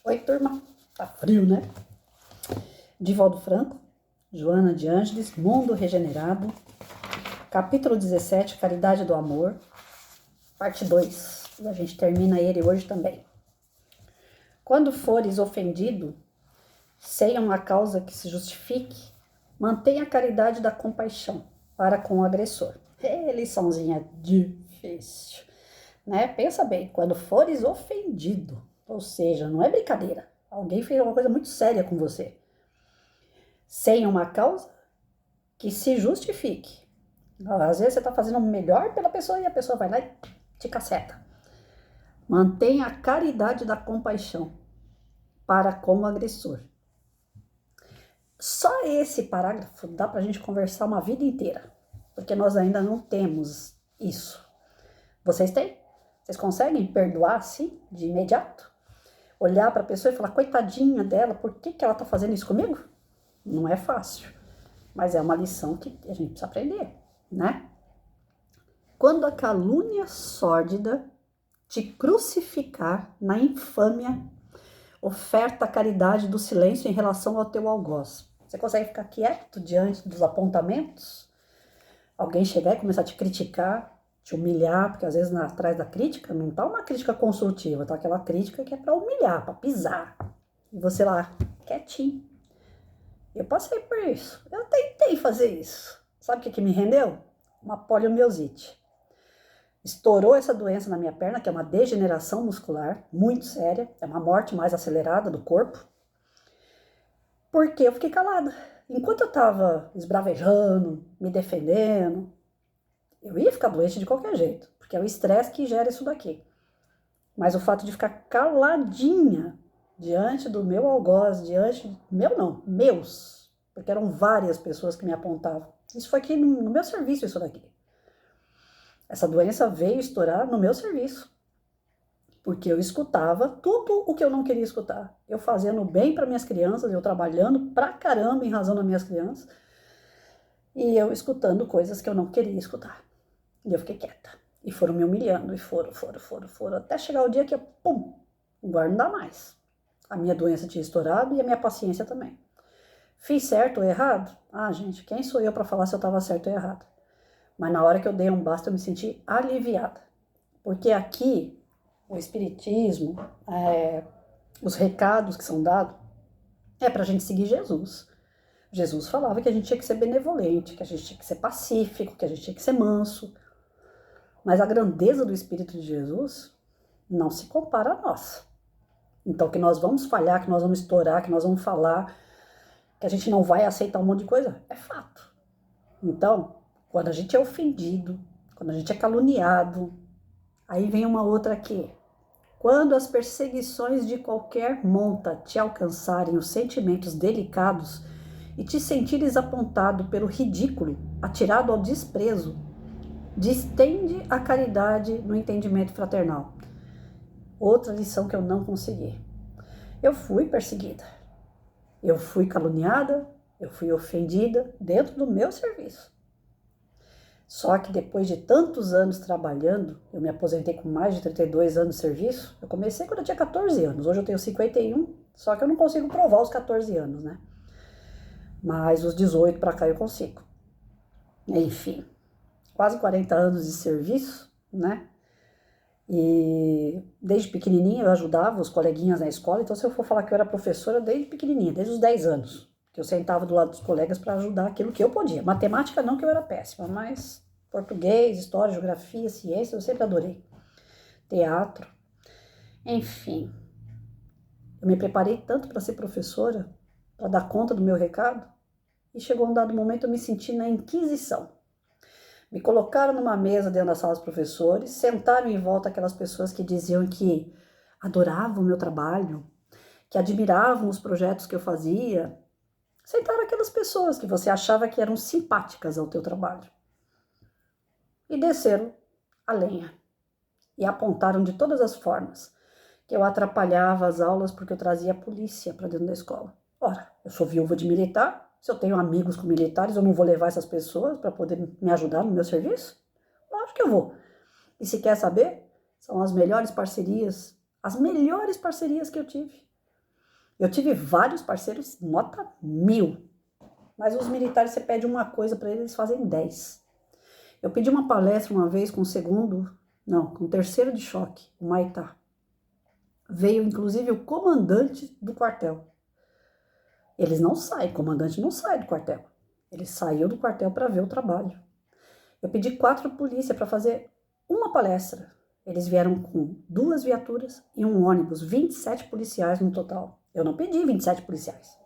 Oi, turma. Tá frio, né? Divaldo Franco, Joana de Ângeles, Mundo Regenerado, capítulo 17, Caridade do Amor, parte 2. E a gente termina ele hoje também. Quando fores ofendido, sem uma causa que se justifique, mantenha a caridade da compaixão para com o agressor. Liçãozinha difícil, né? Pensa bem, quando fores ofendido, ou seja, não é brincadeira, alguém fez uma coisa muito séria com você, sem uma causa que se justifique. Às vezes você está fazendo o melhor pela pessoa e a pessoa vai lá e te caceta. Mantenha a caridade da compaixão para com o agressor. Só esse parágrafo dá para a gente conversar uma vida inteira, porque nós ainda não temos isso. Vocês têm? Vocês conseguem perdoar assim, de imediato? Olhar para a pessoa e falar, coitadinha dela, por que ela está fazendo isso comigo? Não é fácil, mas é uma lição que a gente precisa aprender, né? Quando a calúnia sórdida te crucificar na infâmia, oferta a caridade do silêncio em relação ao teu algoz. Você consegue ficar quieto diante dos apontamentos? Alguém chegar e começar a te criticar, te humilhar, porque às vezes atrás da crítica não tá uma crítica construtiva, tá aquela crítica que é para humilhar, para pisar. E você lá, quietinho. Eu passei por isso. Eu tentei fazer isso. Sabe o que me rendeu? Uma poliomielite. Estourou essa doença na minha perna, que é uma degeneração muscular muito séria, é uma morte mais acelerada do corpo, porque eu fiquei calada. Enquanto eu estava esbravejando, me defendendo, eu ia ficar doente de qualquer jeito, porque é o estresse que gera isso daqui. Mas o fato de ficar caladinha diante do meu algoz, meus, porque eram várias pessoas que me apontavam. Isso foi aqui no meu serviço, isso daqui. Essa doença veio estourar no meu serviço, porque eu escutava tudo o que eu não queria escutar. Eu fazendo bem para minhas crianças, eu trabalhando pra caramba em razão das minhas crianças, e eu escutando coisas que eu não queria escutar. E eu fiquei quieta. E foram me humilhando, e foram, até chegar o dia que eu, pum, agora não dá mais. A minha doença tinha estourado e a minha paciência também. Fiz certo ou errado? Ah, gente, quem sou eu para falar se eu estava certo ou errado? Mas na hora que eu dei um basta, eu me senti aliviada. Porque aqui, o espiritismo, os recados que são dados, é para a gente seguir Jesus. Jesus falava que a gente tinha que ser benevolente, que a gente tinha que ser pacífico, que a gente tinha que ser manso. Mas a grandeza do Espírito de Jesus não se compara a nossa. Então, que nós vamos falhar, que nós vamos estourar, que nós vamos falar, que a gente não vai aceitar um monte de coisa, é fato. Então, quando a gente é ofendido, quando a gente é caluniado, aí vem uma outra aqui. Quando as perseguições de qualquer monta te alcançarem os sentimentos delicados e te sentires apontado pelo ridículo, atirado ao desprezo, distende a caridade no entendimento fraternal. Outra lição que eu não consegui. Eu fui perseguida, eu fui caluniada, eu fui ofendida dentro do meu serviço. Só que depois de tantos anos trabalhando, eu me aposentei com mais de 32 anos de serviço, eu comecei quando eu tinha 14 anos, hoje eu tenho 51, só que eu não consigo provar os 14 anos, né? Mas os 18 para cá eu consigo. Enfim, quase 40 anos de serviço, né? E desde pequenininha eu ajudava os coleguinhas na escola, então se eu for falar que eu era professora desde pequenininha, desde os 10 anos, que eu sentava do lado dos colegas para ajudar aquilo que eu podia. Matemática não, que eu era péssima, mas português, história, geografia, ciência, eu sempre adorei. Teatro, enfim. Eu me preparei tanto para ser professora, para dar conta do meu recado, e chegou um dado momento eu me senti na Inquisição. Me colocaram numa mesa dentro da sala dos professores, sentaram em volta aquelas pessoas que diziam que adoravam o meu trabalho, que admiravam os projetos que eu fazia. Sentaram aquelas pessoas que você achava que eram simpáticas ao teu trabalho. E desceram a lenha. E apontaram de todas as formas que eu atrapalhava as aulas porque eu trazia a polícia para dentro da escola. Ora, eu sou viúva de militar, se eu tenho amigos com militares, eu não vou levar essas pessoas para poder me ajudar no meu serviço? Lógico que eu vou. E se quer saber, são as melhores parcerias que eu tive. Eu tive vários parceiros nota 1000, mas os militares, você pede uma coisa para eles, eles fazem 10. Eu pedi uma palestra uma vez com o terceiro de choque, o Maitá. Veio inclusive o comandante do quartel. Eles não saem, o comandante não sai do quartel. Ele saiu do quartel para ver o trabalho. Eu pedi 4 polícias para fazer uma palestra. Eles vieram com 2 viaturas e um ônibus, 27 policiais no total. Eu não pedi 27 policiais.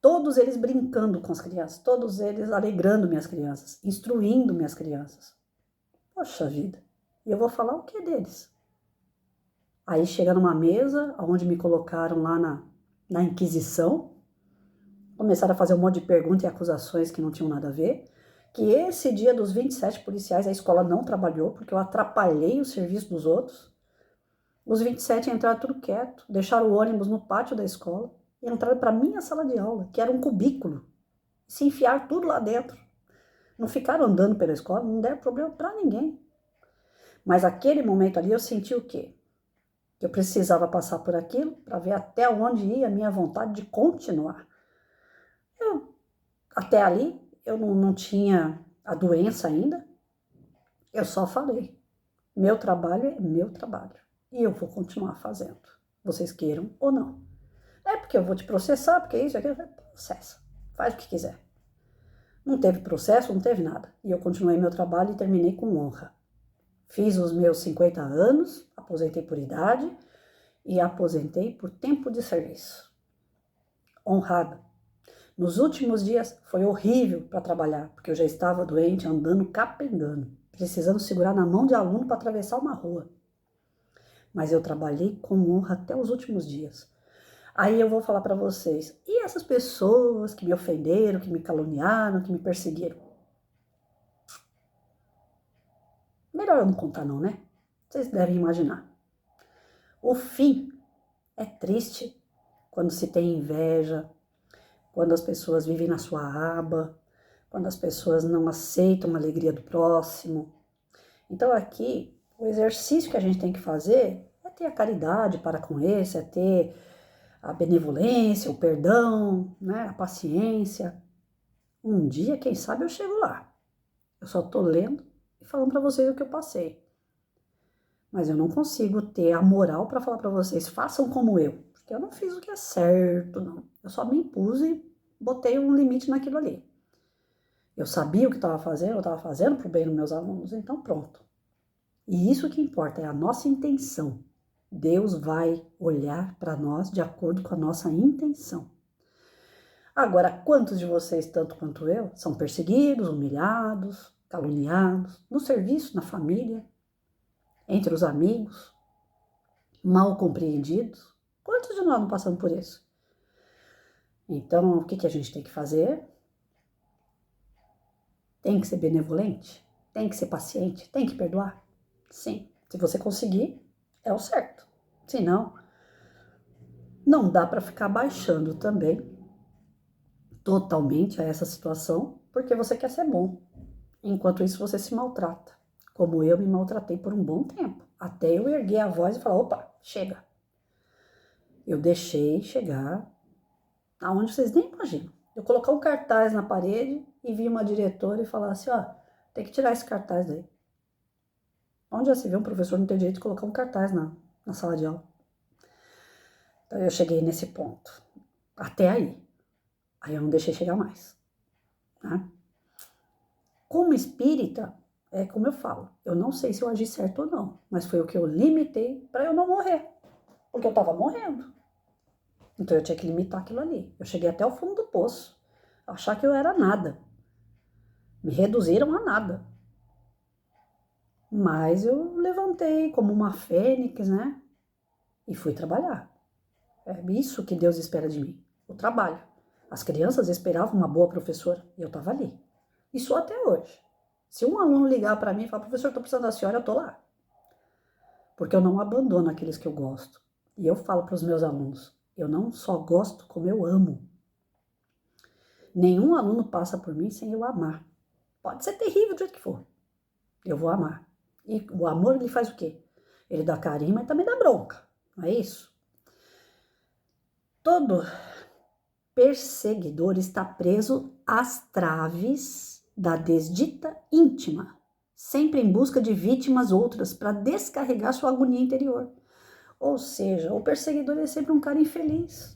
Todos eles brincando com as crianças, todos eles alegrando minhas crianças, instruindo minhas crianças. Poxa vida, e eu vou falar o que deles? Aí chega numa mesa, onde me colocaram lá na Inquisição, começaram a fazer um monte de perguntas e acusações que não tinham nada a ver, que esse dia dos 27 policiais a escola não trabalhou, porque eu atrapalhei o serviço dos outros. Os 27 entraram tudo quieto, deixaram o ônibus no pátio da escola, e entraram para minha sala de aula, que era um cubículo, se enfiaram tudo lá dentro. Não ficaram andando pela escola, não deram problema para ninguém. Mas aquele momento ali eu senti o quê? Que eu precisava passar por aquilo para ver até onde ia a minha vontade de continuar. Até ali eu não tinha a doença ainda, eu só falei, meu trabalho é meu trabalho e eu vou continuar fazendo, vocês queiram ou não. É porque eu vou te processar, porque isso, aquilo, processa, faz o que quiser. Não teve processo, não teve nada. E eu continuei meu trabalho e terminei com honra. Fiz os meus 50 anos, aposentei por idade e aposentei por tempo de serviço. Honrada. Nos últimos dias foi horrível para trabalhar, porque eu já estava doente, andando capengando, precisando segurar na mão de aluno para atravessar uma rua. Mas eu trabalhei com honra até os últimos dias. Aí eu vou falar para vocês, e essas pessoas que me ofenderam, que me caluniaram, que me perseguiram? Melhor eu não contar não, né? Vocês devem imaginar. O fim é triste quando se tem inveja, quando as pessoas vivem na sua aba, quando as pessoas não aceitam a alegria do próximo. Então aqui, o exercício que a gente tem que fazer é ter a caridade para com esse, é ter a benevolência, o perdão, né, a paciência. Um dia, quem sabe, eu chego lá. Eu só tô lendo e falando para vocês o que eu passei. Mas eu não consigo ter a moral para falar para vocês, façam como eu. Porque eu não fiz o que é certo, não. Eu só me impus e botei um limite naquilo ali. Eu sabia o que estava fazendo, eu estava fazendo para o bem dos meus alunos, então pronto. E isso que importa, é a nossa intenção. Deus vai olhar para nós de acordo com a nossa intenção. Agora, quantos de vocês, tanto quanto eu, são perseguidos, humilhados, caluniados, no serviço, na família, entre os amigos, mal compreendidos? Quantos de nós não passamos por isso? Então, o que a gente tem que fazer? Tem que ser benevolente? Tem que ser paciente? Tem que perdoar? Sim. Se você conseguir, é o certo. Se não, não dá para ficar baixando também totalmente a essa situação, porque você quer ser bom. Enquanto isso, você se maltrata. Como eu me maltratei por um bom tempo. Até eu erguer a voz e falar, opa, chega. Eu deixei chegar aonde vocês nem imaginam. Eu colocar um cartaz na parede e vi uma diretora e falar assim, ó, tem que tirar esse cartaz daí. Onde já se vê um professor não ter direito de colocar um cartaz na sala de aula? Então eu cheguei nesse ponto. Até aí. Aí eu não deixei chegar mais. Né? Como espírita, é como eu falo, eu não sei se eu agi certo ou não, mas foi o que eu limitei para eu não morrer. Porque eu estava morrendo. Então eu tinha que limitar aquilo ali. Eu cheguei até o fundo do poço. Achar que eu era nada. Me reduziram a nada. Mas eu levantei como uma fênix, né? E fui trabalhar. É isso que Deus espera de mim, o trabalho. As crianças esperavam uma boa professora e eu estava ali. E sou até hoje. Se um aluno ligar para mim e falar, professor, estou precisando da senhora, eu estou lá. Porque eu não abandono aqueles que eu gosto. E eu falo para os meus alunos, eu não só gosto, como eu amo. Nenhum aluno passa por mim sem eu amar. Pode ser terrível do jeito que for. Eu vou amar. E o amor, ele faz o quê? Ele dá carinho, mas também dá bronca. Não é isso? Todo perseguidor está preso às traves da desdita íntima, sempre em busca de vítimas outras para descarregar sua agonia interior. Ou seja, o perseguidor é sempre um cara infeliz.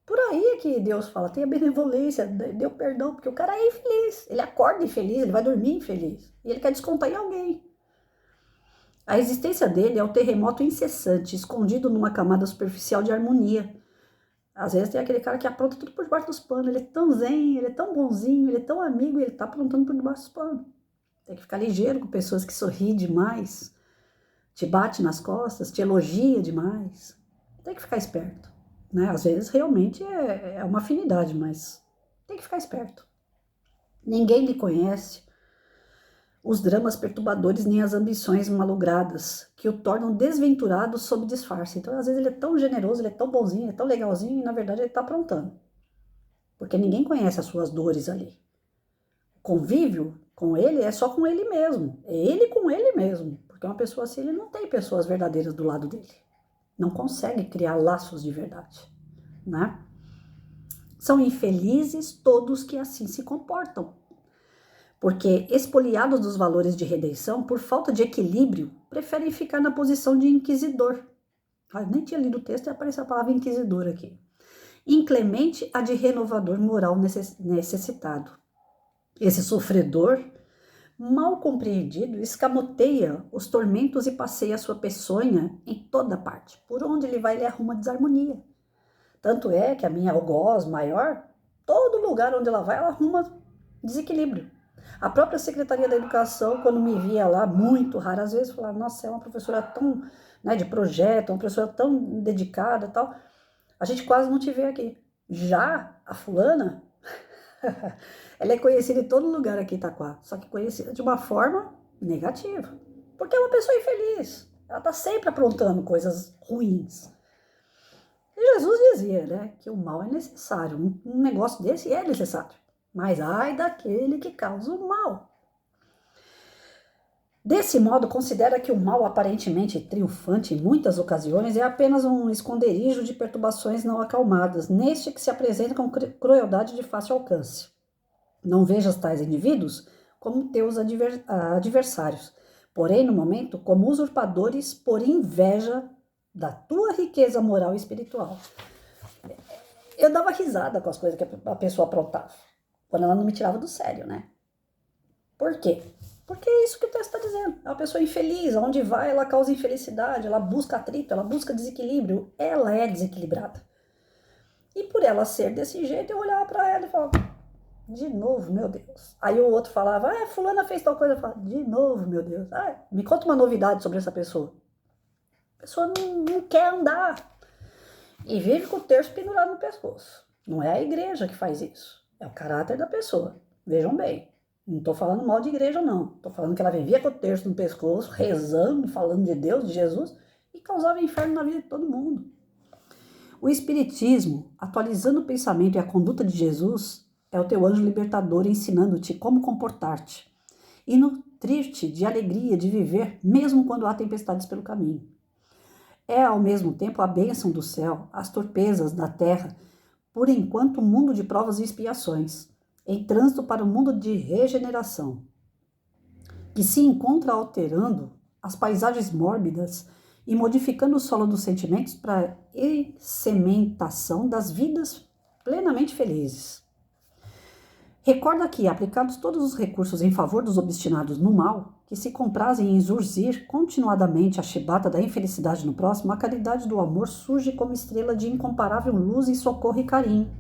Por aí é que Deus fala, tenha benevolência, dê o perdão, porque o cara é infeliz. Ele acorda infeliz, ele vai dormir infeliz. E ele quer descontar em alguém. A existência dele é o terremoto incessante, escondido numa camada superficial de harmonia. Às vezes tem aquele cara que apronta tudo por debaixo dos panos. Ele é tão zen, ele é tão bonzinho, ele é tão amigo e ele tá aprontando por debaixo dos panos. Tem que ficar ligeiro com pessoas que sorriem demais, te bate nas costas, te elogia demais. Tem que ficar esperto, né? Às vezes realmente é uma afinidade, mas tem que ficar esperto. Ninguém lhe conhece os dramas perturbadores nem as ambições malogradas que o tornam desventurado sob disfarce. Então, às vezes ele é tão generoso, ele é tão bonzinho, ele é tão legalzinho e na verdade ele está aprontando. Porque ninguém conhece as suas dores ali. O convívio com ele é só com ele mesmo. É ele com ele mesmo. Porque uma pessoa assim, ele não tem pessoas verdadeiras do lado dele. Não consegue criar laços de verdade, né? São infelizes todos que assim se comportam. Porque, expoliados dos valores de redenção, por falta de equilíbrio, preferem ficar na posição de inquisidor. Eu nem tinha lido o texto e apareceu a palavra inquisidor aqui. Inclemente a de renovador moral necessitado. Esse sofredor, mal compreendido, escamoteia os tormentos e passeia sua peçonha em toda parte. Por onde ele vai, ele arruma desarmonia. Tanto é que a minha algoz maior, todo lugar onde ela vai, ela arruma desequilíbrio. A própria Secretaria da Educação, quando me via lá, muito raro, às vezes falava, nossa, é uma professora tão, né, de projeto, uma professora tão dedicada e tal, a gente quase não te vê aqui. Já a fulana, ela é conhecida em todo lugar aqui em Itaquá, só que conhecida de uma forma negativa, porque é uma pessoa infeliz, ela está sempre aprontando coisas ruins. E Jesus dizia, né, que o mal é necessário, um negócio desse é necessário. Mas ai daquele que causa o mal. Desse modo, considera que o mal aparentemente triunfante em muitas ocasiões é apenas um esconderijo de perturbações não acalmadas, neste que se apresenta com crueldade de fácil alcance. Não vejas tais indivíduos como teus adversários, porém, no momento, como usurpadores por inveja da tua riqueza moral e espiritual. Eu dava risada com as coisas que a pessoa aprontava, quando ela não me tirava do sério, né? Por quê? Porque é isso que o texto está dizendo. É uma pessoa infeliz, aonde vai ela causa infelicidade, ela busca atrito, ela busca desequilíbrio, ela é desequilibrada. E por ela ser desse jeito, eu olhava para ela e falava, de novo, meu Deus. Aí o outro falava, fulana fez tal coisa, eu falava, de novo, meu Deus. Me conta uma novidade sobre essa pessoa. A pessoa não quer andar e vive com o terço pendurado no pescoço. Não é a igreja que faz isso, é o caráter da pessoa. Vejam bem, não estou falando mal de igreja, não. Estou falando que ela vivia com o terço no pescoço, rezando, falando de Deus, de Jesus, e causava inferno na vida de todo mundo. O Espiritismo, atualizando o pensamento e a conduta de Jesus, é o teu anjo libertador ensinando-te como comportar-te e nutrir-te de alegria de viver, mesmo quando há tempestades pelo caminho. É, ao mesmo tempo, a bênção do céu, as torpezas da terra, por enquanto, um mundo de provas e expiações, em trânsito para o mundo de regeneração, que se encontra alterando as paisagens mórbidas e modificando o solo dos sentimentos para a sementação das vidas plenamente felizes. Recorda que, aplicados todos os recursos em favor dos obstinados no mal, que se comprazem em zurzir continuadamente a chibata da infelicidade no próximo, a caridade do amor surge como estrela de incomparável luz e socorro e carinho.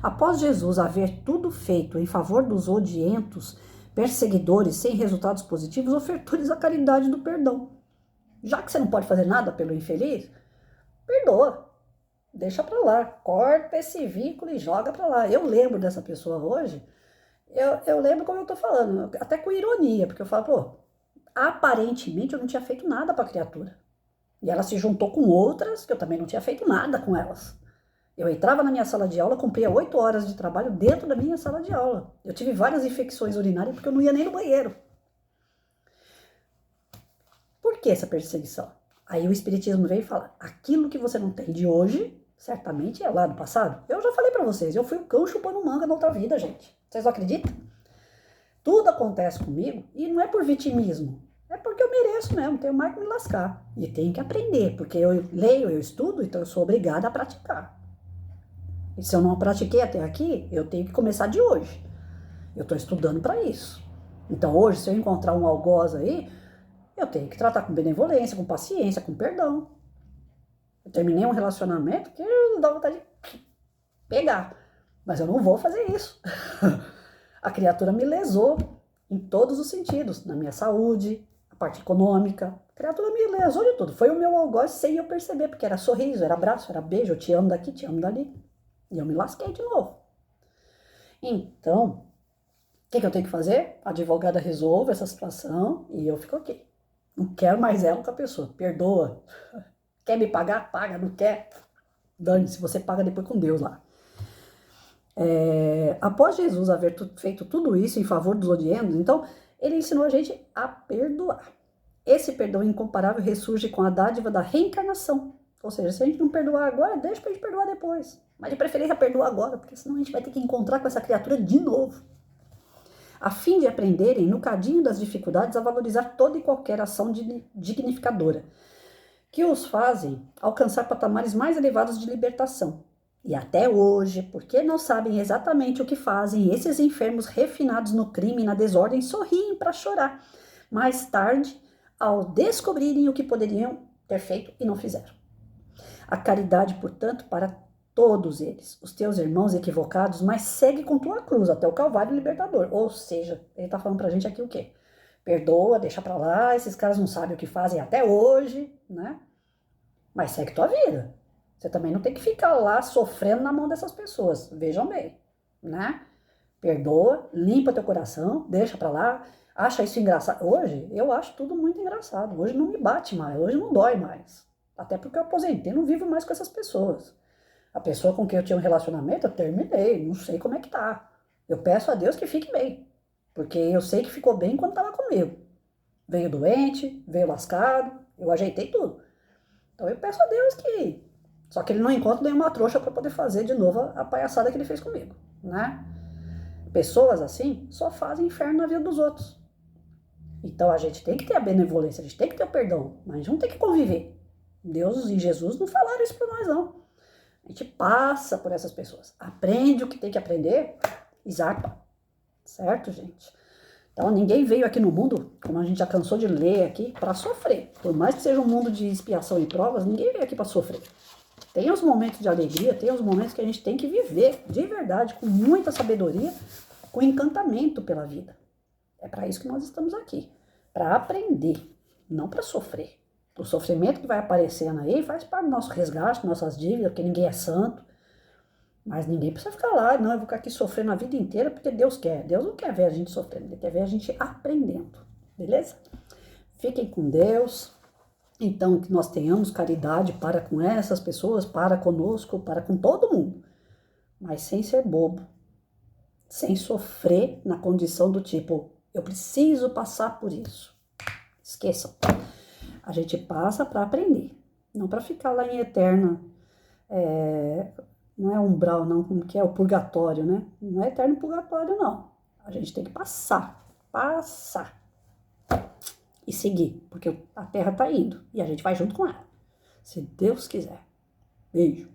Após Jesus haver tudo feito em favor dos odientos, perseguidores sem resultados positivos, ofertou-lhes a caridade do perdão. Já que você não pode fazer nada pelo infeliz, perdoa. Deixa pra lá, corta esse vínculo e joga pra lá. Eu lembro dessa pessoa hoje, eu lembro como eu tô falando, até com ironia, porque eu falo, aparentemente eu não tinha feito nada pra criatura. E ela se juntou com outras, que eu também não tinha feito nada com elas. Eu entrava na minha sala de aula, cumpria 8 horas de trabalho dentro da minha sala de aula. Eu tive várias infecções urinárias porque eu não ia nem no banheiro. Por que essa perseguição? Aí o Espiritismo veio e fala, aquilo que você não tem de hoje, Certamente é lá do passado. Eu já falei pra vocês, eu fui o cão chupando manga na outra vida, gente. Vocês não acreditam? Tudo acontece comigo e não é por vitimismo. É porque eu mereço mesmo, tenho mais que me lascar. E tenho que aprender, porque eu leio, eu estudo, então eu sou obrigada a praticar. E se eu não pratiquei até aqui, eu tenho que começar de hoje. Eu estou estudando para isso. Então hoje, se eu encontrar um algoz aí, eu tenho que tratar com benevolência, com paciência, com perdão. Eu terminei um relacionamento que dá vontade de pegar. Mas eu não vou fazer isso. A criatura me lesou em todos os sentidos. Na minha saúde, a parte econômica. A criatura me lesou de tudo. Foi o meu algoz sem eu perceber, porque era sorriso, era abraço, era beijo. Eu te amo daqui, te amo dali. E eu me lasquei de novo. Então, o que eu tenho que fazer? A advogada resolve essa situação e eu fico aqui. Não quero mais ela com a pessoa. Perdoa. Quer me pagar? Paga. Não quer? Dane-se, você paga depois com Deus lá. Após Jesus haver feito tudo isso em favor dos odiendos, então ele ensinou a gente a perdoar. Esse perdão incomparável ressurge com a dádiva da reencarnação. Ou seja, se a gente não perdoar agora, deixa pra gente perdoar depois. Mas de preferência perdoa agora, porque senão a gente vai ter que encontrar com essa criatura de novo. A fim de aprenderem, no cadinho das dificuldades, a valorizar toda e qualquer ação dignificadora, que os fazem alcançar patamares mais elevados de libertação. E até hoje, porque não sabem exatamente o que fazem, esses enfermos refinados no crime e na desordem sorriem para chorar. Mais tarde, ao descobrirem o que poderiam ter feito e não fizeram. A caridade, portanto, para todos eles, os teus irmãos equivocados, mas segue com tua cruz até o Calvário libertador. Ou seja, ele está falando pra gente aqui o quê? Perdoa, deixa pra lá, esses caras não sabem o que fazem até hoje, né? Mas segue tua vida. Você também não tem que ficar lá sofrendo na mão dessas pessoas. Vejam bem, né? Perdoa, limpa teu coração, deixa pra lá. Acha isso engraçado? Hoje, eu acho tudo muito engraçado. Hoje não me bate mais, hoje não dói mais. Até porque eu aposentei, não vivo mais com essas pessoas. A pessoa com quem eu tinha um relacionamento, eu terminei, não sei como é que tá. Eu peço a Deus que fique bem. Porque eu sei que ficou bem quando tava comigo. Veio doente, veio lascado, eu ajeitei tudo. Então eu peço a Deus que... Só que ele não encontra nenhuma trouxa para poder fazer de novo a palhaçada que ele fez comigo, né? Pessoas assim só fazem inferno na vida dos outros. Então a gente tem que ter a benevolência, a gente tem que ter o perdão, mas a gente não tem que conviver. Deus e Jesus não falaram isso para nós, não. A gente passa por essas pessoas, aprende o que tem que aprender e zarpa. Certo, gente? Então ninguém veio aqui no mundo, como a gente já cansou de ler aqui, para sofrer. Por mais que seja um mundo de expiação e provas, ninguém veio aqui para sofrer. Tem os momentos de alegria, tem os momentos que a gente tem que viver de verdade, com muita sabedoria, com encantamento pela vida. É para isso que nós estamos aqui, para aprender, não para sofrer. O sofrimento que vai aparecendo aí faz parte do nosso resgate, nossas dívidas, porque ninguém é santo. Mas ninguém precisa ficar lá, não, eu vou ficar aqui sofrendo a vida inteira porque Deus quer. Deus não quer ver a gente sofrendo, Ele quer ver a gente aprendendo, beleza? Fiquem com Deus. Então, que nós tenhamos caridade para com essas pessoas, para conosco, para com todo mundo. Mas sem ser bobo, sem sofrer na condição do tipo, eu preciso passar por isso. Esqueçam. A gente passa para aprender, não para ficar lá em eterna... não é umbral, não, como que é o purgatório, né? Não é eterno purgatório, não. A gente tem que passar e seguir, porque a Terra tá indo e a gente vai junto com ela, se Deus quiser. Beijo.